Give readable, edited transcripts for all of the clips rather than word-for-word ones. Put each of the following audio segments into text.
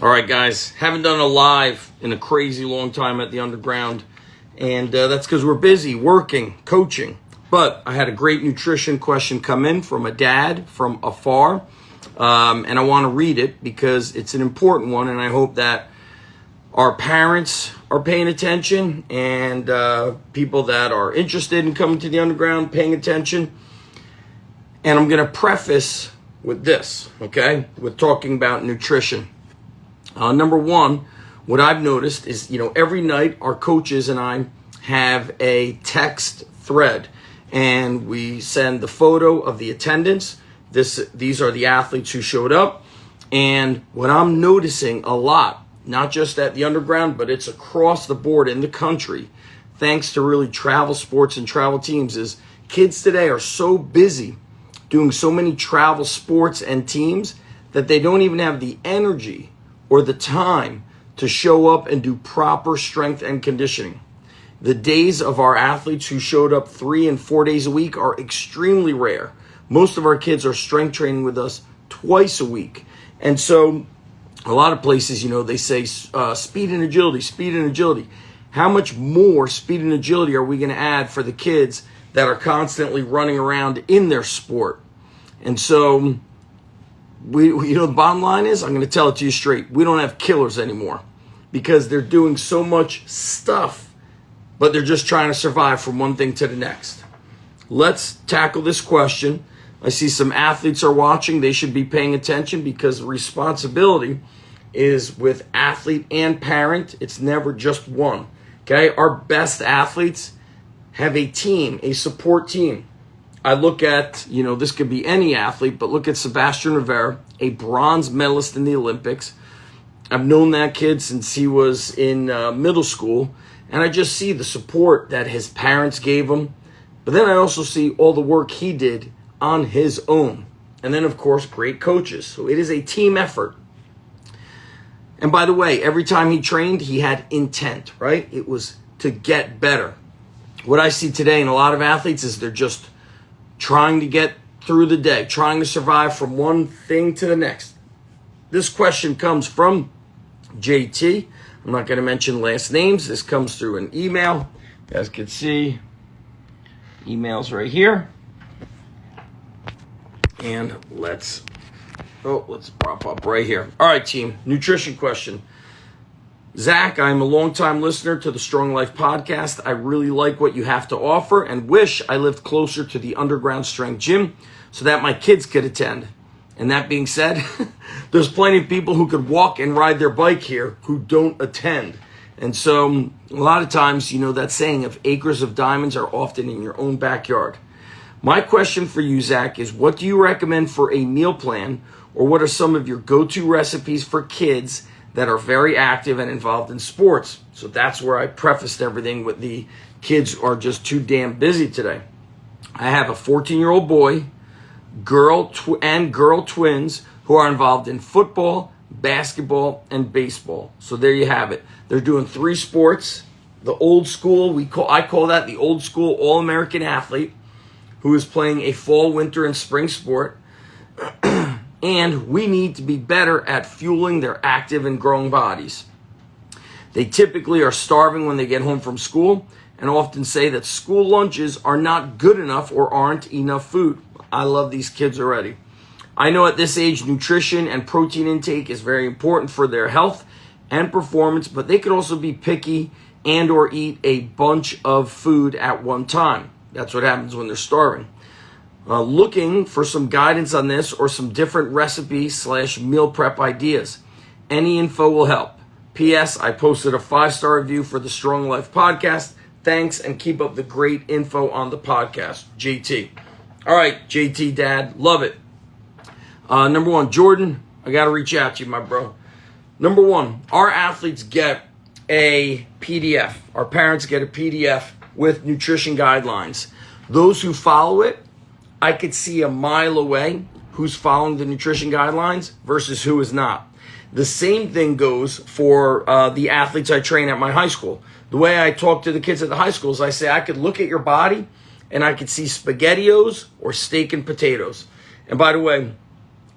All right, guys, haven't done a live in a crazy long time at the Underground, and that's because we're busy working, coaching. But I had a great nutrition question come in from a dad from afar, and I want to read it because it's an important one, and I hope that our parents are paying attention and people that are interested in coming to the Underground paying attention. And I'm going to preface with this, okay, with talking about nutrition. Number one, what I've noticed is, every night our coaches and I have a text thread, and we send the photo of the attendance. These are the athletes who showed up. And what I'm noticing a lot, not just at the Underground, but it's across the board in the country, thanks to really travel sports and travel teams, is kids today are so busy doing so many travel sports and teams that they don't even have the energy or the time to show up and do proper strength and conditioning. The days of our athletes who showed up 3 and 4 days a week are extremely rare. Most of our kids are strength training with us twice a week. And so a lot of places, they say speed and agility, speed and agility. How much more speed and agility are we going to add for the kids that are constantly running around in their sport? And so the bottom line is, I'm going to tell it to you straight. We don't have killers anymore because they're doing so much stuff, but they're just trying to survive from one thing to the next. Let's tackle this question. I see some athletes are watching. They should be paying attention because responsibility is with athlete and parent. It's never just one. Okay? Our best athletes have a team, a support team. I look at, this could be any athlete, but look at Sebastian Rivera, a bronze medalist in the Olympics. I've known that kid since he was in middle school, and I just see the support that his parents gave him. But then I also see all the work he did on his own. And then, of course, great coaches. So it is a team effort. And by the way, every time he trained, he had intent, right? It was to get better. What I see today in a lot of athletes is they're just trying to get through the day, trying to survive from one thing to the next. This question comes from JT. I'm not going to mention last names. This comes through an email. You guys can see emails right here. And let's prop up right here. All right, team. Nutrition question. Zach, I'm a longtime listener to the Strong Life podcast. I really like what you have to offer and wish I lived closer to the Underground Strength Gym so that my kids could attend. And that being said, there's plenty of people who could walk and ride their bike here who don't attend. And so a lot of times, that saying of acres of diamonds are often in your own backyard. My question for you, Zach, is what do you recommend for a meal plan, or what are some of your go-to recipes for kids that are very active and involved in sports? So that's where I prefaced everything with the kids are just too damn busy today. I have a 14-year-old boy, girl twins who are involved in football, basketball, and baseball. So there you have it. They're doing 3 sports. The old school, I call that the old school All-American athlete who is playing a fall, winter, and spring sport. And we need to be better at fueling their active and growing bodies. They typically are starving when they get home from school and often say that school lunches are not good enough or aren't enough food. I love these kids already. I know at this age, nutrition and protein intake is very important for their health and performance, but they could also be picky and or eat a bunch of food at one time. That's what happens when they're starving. Looking for some guidance on this or some different recipe/meal prep ideas. Any info will help. P.S. I posted a 5-star review for the Strong Life podcast. Thanks, and keep up the great info on the podcast. JT. All right, JT Dad, love it. Number one, Jordan, I got to reach out to you, my bro. Number one, our athletes get a PDF. Our parents get a PDF with nutrition guidelines. Those who follow it, I could see a mile away who's following the nutrition guidelines versus who is not. The same thing goes for the athletes I train at my high school. The way I talk to the kids at the high schools, I say I could look at your body and I could see SpaghettiOs or steak and potatoes. And by the way,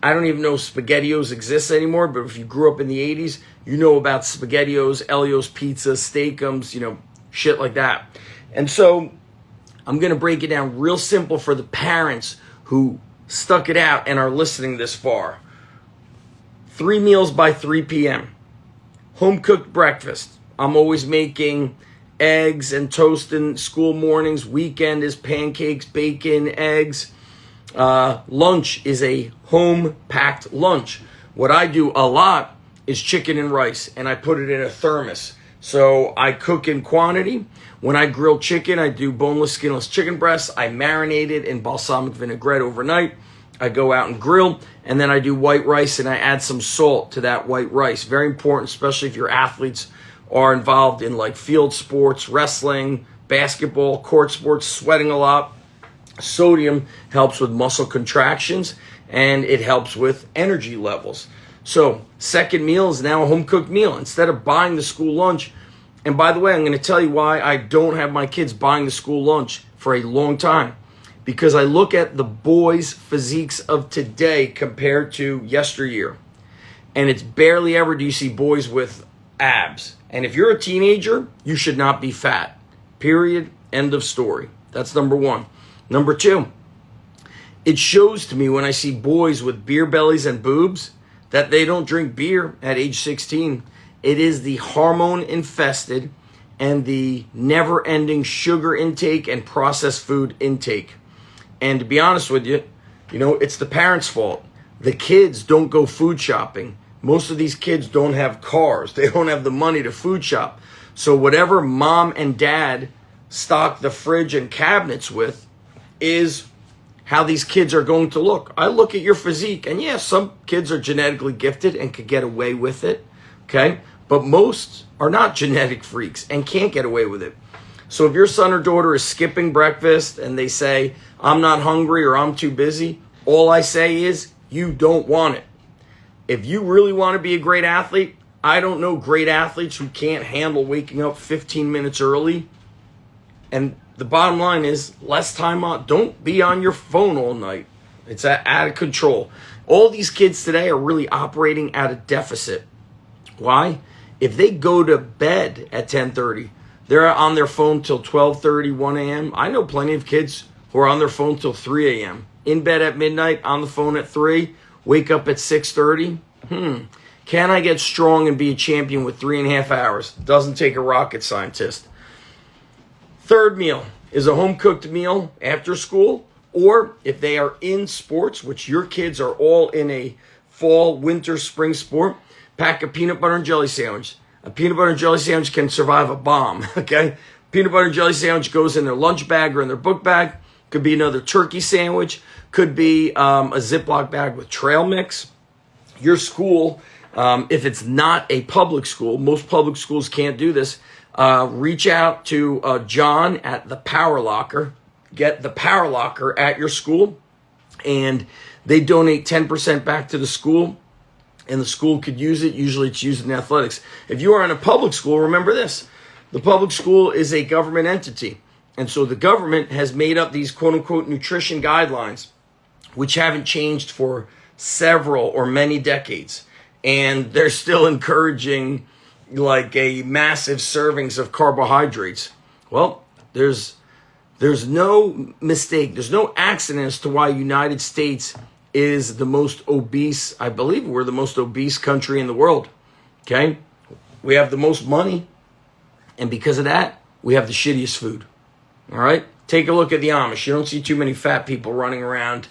I don't even know if SpaghettiOs exists anymore, but if you grew up in the 80s, you know about SpaghettiOs, Elio's Pizza, Steakums, shit like that. And so I'm going to break it down real simple for the parents who stuck it out and are listening this far. 3 meals by 3 p.m. Home-cooked breakfast. I'm always making eggs and toast in school mornings. Weekend is pancakes, bacon, eggs. Lunch is a home-packed lunch. What I do a lot is chicken and rice, and I put it in a thermos. So I cook in quantity. When I grill chicken, I do boneless, skinless chicken breasts. I marinate it in balsamic vinaigrette overnight. I go out and grill, and then I do white rice, and I add some salt to that white rice. Very important, especially if your athletes are involved in like field sports, wrestling, basketball, court sports, sweating a lot. Sodium helps with muscle contractions, and it helps with energy levels. So second meal is now a home-cooked meal instead of buying the school lunch. And by the way, I'm going to tell you why I don't have my kids buying the school lunch for a long time. Because I look at the boys' physiques of today compared to yesteryear. And it's barely ever do you see boys with abs. And if you're a teenager, you should not be fat. Period. End of story. That's number one. Number two, it shows to me when I see boys with beer bellies and boobs that they don't drink beer at age 16. It is the hormone-infested and the never-ending sugar intake and processed food intake. And to be honest with you, it's the parents' fault. The kids don't go food shopping. Most of these kids don't have cars. They don't have the money to food shop. So whatever mom and dad stock the fridge and cabinets with is how these kids are going to look. I look at your physique, and yeah, some kids are genetically gifted and could get away with it, okay? But most are not genetic freaks and can't get away with it. So if your son or daughter is skipping breakfast and they say, I'm not hungry or I'm too busy, all I say is, you don't want it. If you really want to be a great athlete, I don't know great athletes who can't handle waking up 15 minutes early. And the bottom line is, less time on. Don't be on your phone all night. It's out of control. All these kids today are really operating at a deficit. Why? If they go to bed at 10:30, they're on their phone till 12:30, 1 a.m. I know plenty of kids who are on their phone till 3 a.m. In bed at midnight, on the phone at 3, wake up at 6:30. Can I get strong and be a champion with 3.5 hours? Doesn't take a rocket scientist. Third meal is a home-cooked meal after school, or if they are in sports, which your kids are all in a fall, winter, spring sport, pack a peanut butter and jelly sandwich. A peanut butter and jelly sandwich can survive a bomb, okay? Peanut butter and jelly sandwich goes in their lunch bag or in their book bag. Could be another turkey sandwich. Could be a Ziploc bag with trail mix. Your school, if it's not a public school, most public schools can't do this, reach out to John at the Power Locker. Get the Power Locker at your school, and they donate 10% back to the school, and the school could use it. Usually it's used in athletics. If you are in a public school, remember this. The public school is a government entity, and so the government has made up these quote-unquote nutrition guidelines, which haven't changed for several or many decades, and they're still encouraging like a massive servings of carbohydrates. Well, there's no mistake. There's no accident as to why United States is the most obese. I believe we're the most obese country in the world. Okay? We have the most money. And because of that, we have the shittiest food. All right? Take a look at the Amish. You don't see too many fat people running around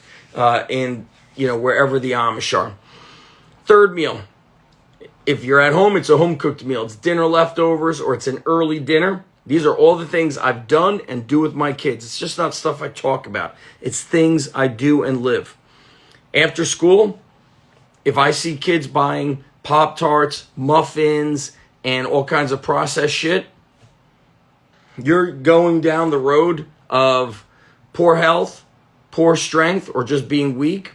in wherever the Amish are. Third meal. If you're at home, it's a home-cooked meal. It's dinner leftovers or it's an early dinner. These are all the things I've done and do with my kids. It's just not stuff I talk about. It's things I do and live. After school, if I see kids buying Pop-Tarts, muffins, and all kinds of processed shit, you're going down the road of poor health, poor strength, or just being weak,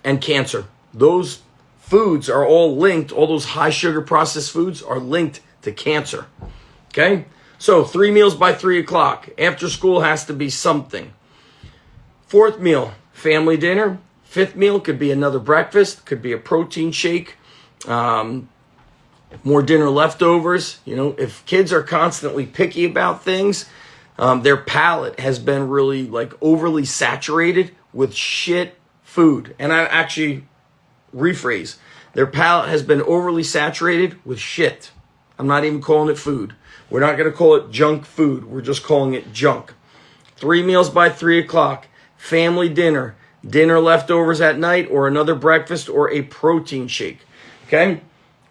and cancer. Those foods are all linked. All those high sugar processed foods are linked to cancer. Okay? So 3 meals by 3 o'clock. After school has to be something. Fourth meal, family dinner. Fifth meal could be another breakfast, could be a protein shake, more dinner leftovers. You know, if kids are constantly picky about things, their palate has been really like overly saturated with shit food. And I actually rephrase, their palate has been overly saturated with shit. I'm not even calling it food. We're not going to call it junk food. We're just calling it junk. 3 meals by 3 o'clock, family dinner, dinner leftovers at night, or another breakfast or a protein shake. Okay?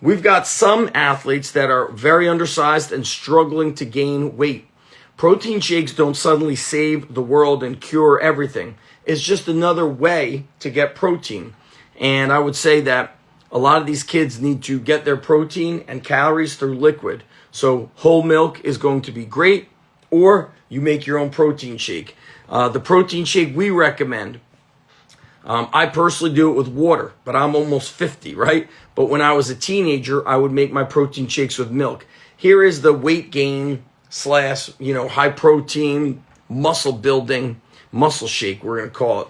We've got some athletes that are very undersized and struggling to gain weight. Protein shakes don't suddenly save the world and cure everything. It's just another way to get protein. And I would say that a lot of these kids need to get their protein and calories through liquid. So whole milk is going to be great, or you make your own protein shake. The protein shake we recommend, I personally do it with water, but I'm almost 50, right? But when I was a teenager, I would make my protein shakes with milk. Here is the weight gain / high protein muscle building muscle shake, we're going to call it.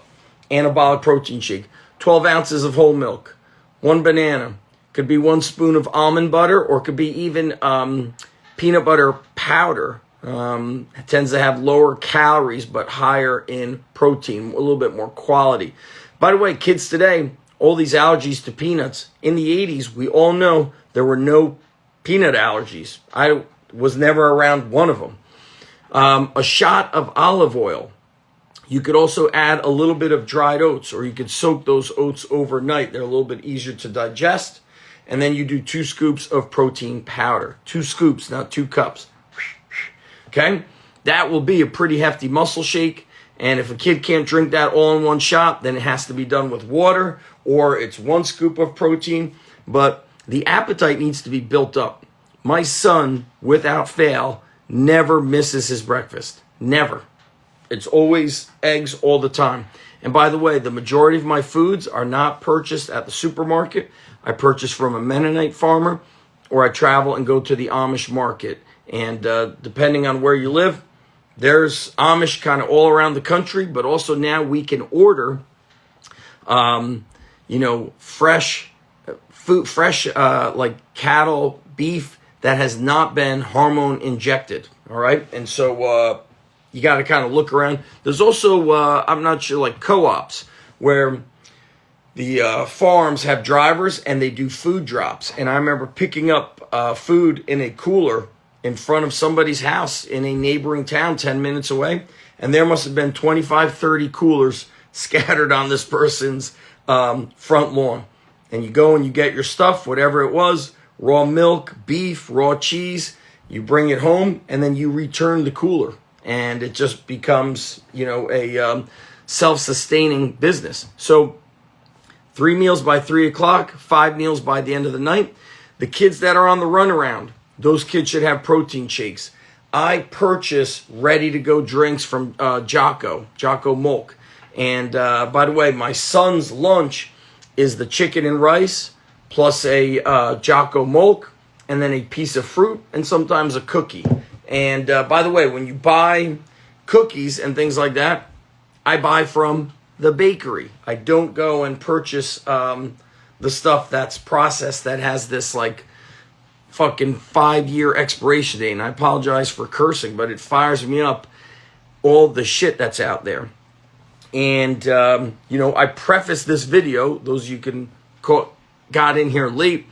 Anabolic protein shake. 12 ounces of whole milk, 1 banana, could be 1 spoon of almond butter, or could be even peanut butter powder. It tends to have lower calories but higher in protein, a little bit more quality. By the way, kids today, all these allergies to peanuts. In the 80s, we all know there were no peanut allergies. I was never around one of them. A shot of olive oil. You could also add a little bit of dried oats, or you could soak those oats overnight. They're a little bit easier to digest. And then you do 2 scoops of protein powder. 2 scoops, not 2 cups. Okay? That will be a pretty hefty muscle shake. And if a kid can't drink that all in one shot, then it has to be done with water, or it's 1 scoop of protein. But the appetite needs to be built up. My son, without fail, never misses his breakfast. Never. It's always eggs all the time. And by the way, the majority of my foods are not purchased at the supermarket. I purchase from a Mennonite farmer, or I travel and go to the Amish market. And depending on where you live, there's Amish kind of all around the country, but also now we can order, fresh food, like cattle, beef that has not been hormone injected. All right. And so, you got to kind of look around. There's also, I'm not sure, like co-ops where the farms have drivers and they do food drops. And I remember picking up food in a cooler in front of somebody's house in a neighboring town 10 minutes away. And there must have been 25, 30 coolers scattered on this person's front lawn. And you go and you get your stuff, whatever it was, raw milk, beef, raw cheese. You bring it home and then you return the cooler. And it just becomes, a self-sustaining business. So 3 meals by 3 o'clock, 5 meals by the end of the night. The kids that are on the runaround, those kids should have protein shakes. I purchase ready-to-go drinks from Jocko Molk. And by the way, my son's lunch is the chicken and rice plus a Jocko Molk, and then a piece of fruit and sometimes a cookie. And by the way, when you buy cookies and things like that, I buy from the bakery. I don't go and purchase the stuff that's processed that has this like fucking 5-year expiration date. And I apologize for cursing, but it fires me up, all the shit that's out there. And, I preface this video, those you can got in here late,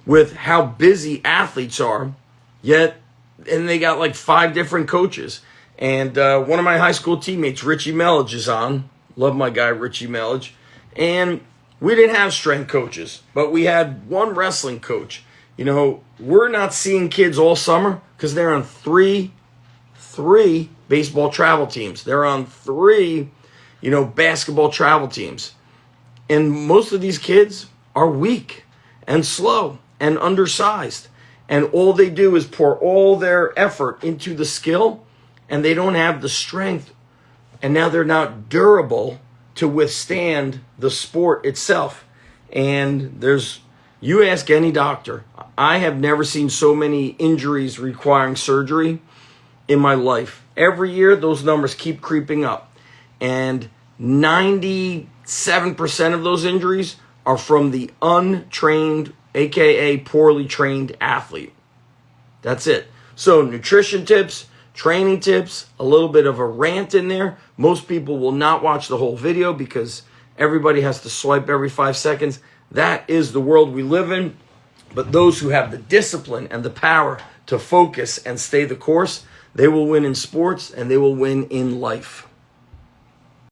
with how busy athletes are, and they got like 5 different coaches. And one of my high school teammates, Richie Melledge, is on. Love my guy, Richie Melledge. And we didn't have strength coaches, but we had one wrestling coach. We're not seeing kids all summer because they're on three baseball travel teams. They're on 3, basketball travel teams. And most of these kids are weak and slow and undersized. And all they do is pour all their effort into the skill, and they don't have the strength. And now they're not durable to withstand the sport itself. And you ask any doctor, I have never seen so many injuries requiring surgery in my life. Every year, those numbers keep creeping up. And 97% of those injuries are from the untrained, aka poorly trained athlete. That's it. So nutrition tips, training tips, a little bit of a rant in there. Most people will not watch the whole video because everybody has to swipe every 5 seconds. That is the world we live in. But those who have the discipline and the power to focus and stay the course, they will win in sports and they will win in life.